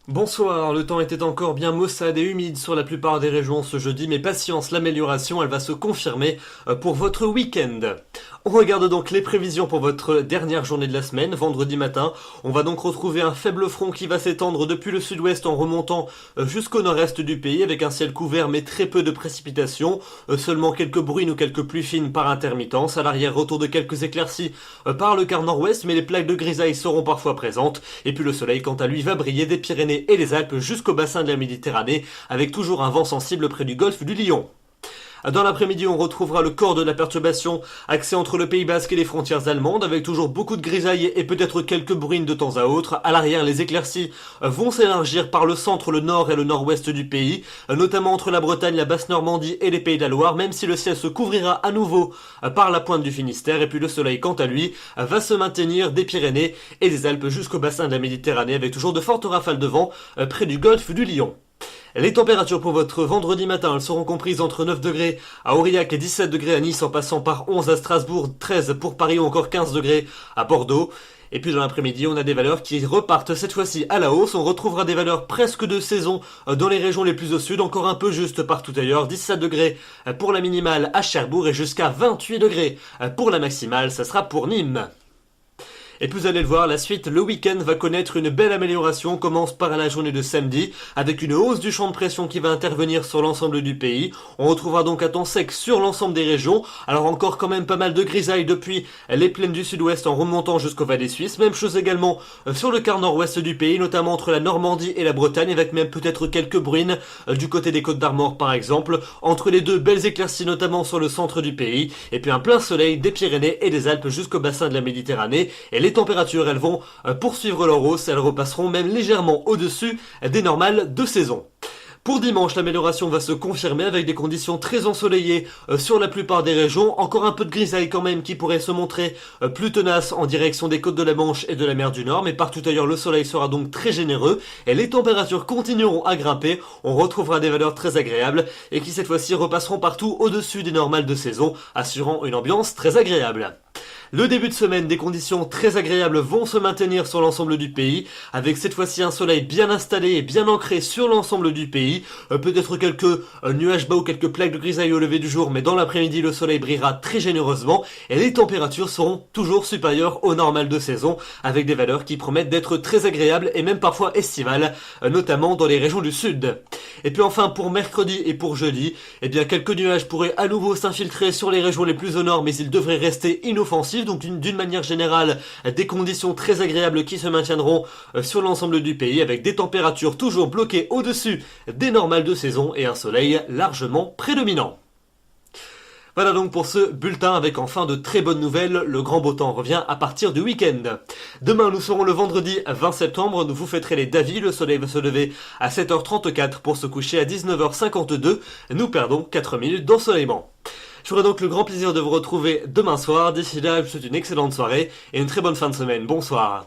Bonsoir, le temps était encore bien maussade et humide sur la plupart des régions ce jeudi, mais patience, l'amélioration, elle va se confirmer pour votre week-end. On regarde donc les prévisions pour votre dernière journée de la semaine, vendredi matin. On va donc retrouver un faible front qui va s'étendre depuis le sud-ouest en remontant jusqu'au nord-est du pays avec un ciel couvert mais très peu de précipitations, seulement quelques bruines ou quelques pluies fines par intermittence. À l'arrière, retour de quelques éclaircies par le quart nord-ouest, mais les plaques de grisaille seront parfois présentes. Et puis le soleil, quant à lui, va briller des Pyrénées et les Alpes jusqu'au bassin de la Méditerranée, avec toujours un vent sensible près du golfe du Lion. Dans l'après-midi, on retrouvera le corps de la perturbation axé entre le Pays Basque et les frontières allemandes, avec toujours beaucoup de grisailles et peut-être quelques bruines de temps à autre. À l'arrière, les éclaircies vont s'élargir par le centre, le nord et le nord-ouest du pays, notamment entre la Bretagne, la Basse-Normandie et les Pays de la Loire, même si le ciel se couvrira à nouveau par la pointe du Finistère. Et puis le soleil, quant à lui, va se maintenir des Pyrénées et des Alpes jusqu'au bassin de la Méditerranée, avec toujours de fortes rafales de vent près du golfe du Lion. Les températures pour votre vendredi matin, elles seront comprises entre 9 degrés à Aurillac et 17 degrés à Nice, en passant par 11 à Strasbourg, 13 pour Paris ou encore 15 degrés à Bordeaux. Et puis dans l'après-midi, on a des valeurs qui repartent cette fois-ci à la hausse. On retrouvera des valeurs presque de saison dans les régions les plus au sud, encore un peu juste partout ailleurs. 17 degrés pour la minimale à Cherbourg et jusqu'à 28 degrés pour la maximale, ça sera pour Nîmes. Et puis vous allez le voir, la suite, le week-end va connaître une belle amélioration. On commence par la journée de samedi, avec une hausse du champ de pression qui va intervenir sur l'ensemble du pays. On retrouvera donc un temps sec sur l'ensemble des régions. Alors encore quand même pas mal de grisailles depuis les plaines du sud-ouest en remontant jusqu'aux vallées suisses. Même chose également sur le quart nord-ouest du pays, notamment entre la Normandie et la Bretagne, avec même peut-être quelques bruines du côté des Côtes d'Armor par exemple. Entre les deux, belles éclaircies notamment sur le centre du pays. Et puis un plein soleil des Pyrénées et des Alpes jusqu'au bassin de la Méditerranée. Et les températures, elles vont poursuivre leur hausse, elles repasseront même légèrement au-dessus des normales de saison. Pour dimanche, l'amélioration va se confirmer avec des conditions très ensoleillées sur la plupart des régions. Encore un peu de grisaille quand même qui pourrait se montrer plus tenace en direction des côtes de la Manche et de la mer du Nord. Mais partout ailleurs, le soleil sera donc très généreux et les températures continueront à grimper. On retrouvera des valeurs très agréables et qui cette fois-ci repasseront partout au-dessus des normales de saison, assurant une ambiance très agréable. Le début de semaine, des conditions très agréables vont se maintenir sur l'ensemble du pays, avec cette fois-ci un soleil bien installé et bien ancré sur l'ensemble du pays. Peut-être quelques nuages bas ou quelques plaques de grisaille au lever du jour, mais dans l'après-midi, le soleil brillera très généreusement et les températures seront toujours supérieures aux normales de saison, avec des valeurs qui promettent d'être très agréables et même parfois estivales, notamment dans les régions du sud. Et puis enfin, pour mercredi et pour jeudi, eh bien quelques nuages pourraient à nouveau s'infiltrer sur les régions les plus au nord, mais ils devraient rester inoffensifs. Donc d'une manière générale, des conditions très agréables qui se maintiendront sur l'ensemble du pays, avec des températures toujours bloquées au-dessus des normales de saison et un soleil largement prédominant. Voilà donc pour ce bulletin avec enfin de très bonnes nouvelles. Le grand beau temps revient à partir du week-end. Demain, nous serons le vendredi 20 septembre. Nous vous fêterez les Davis. Le soleil va se lever à 7h34 pour se coucher à 19h52. Nous perdons 4 minutes d'ensoleillement. J'aurai donc le grand plaisir de vous retrouver demain soir. D'ici là, je vous souhaite une excellente soirée et une très bonne fin de semaine. Bonsoir.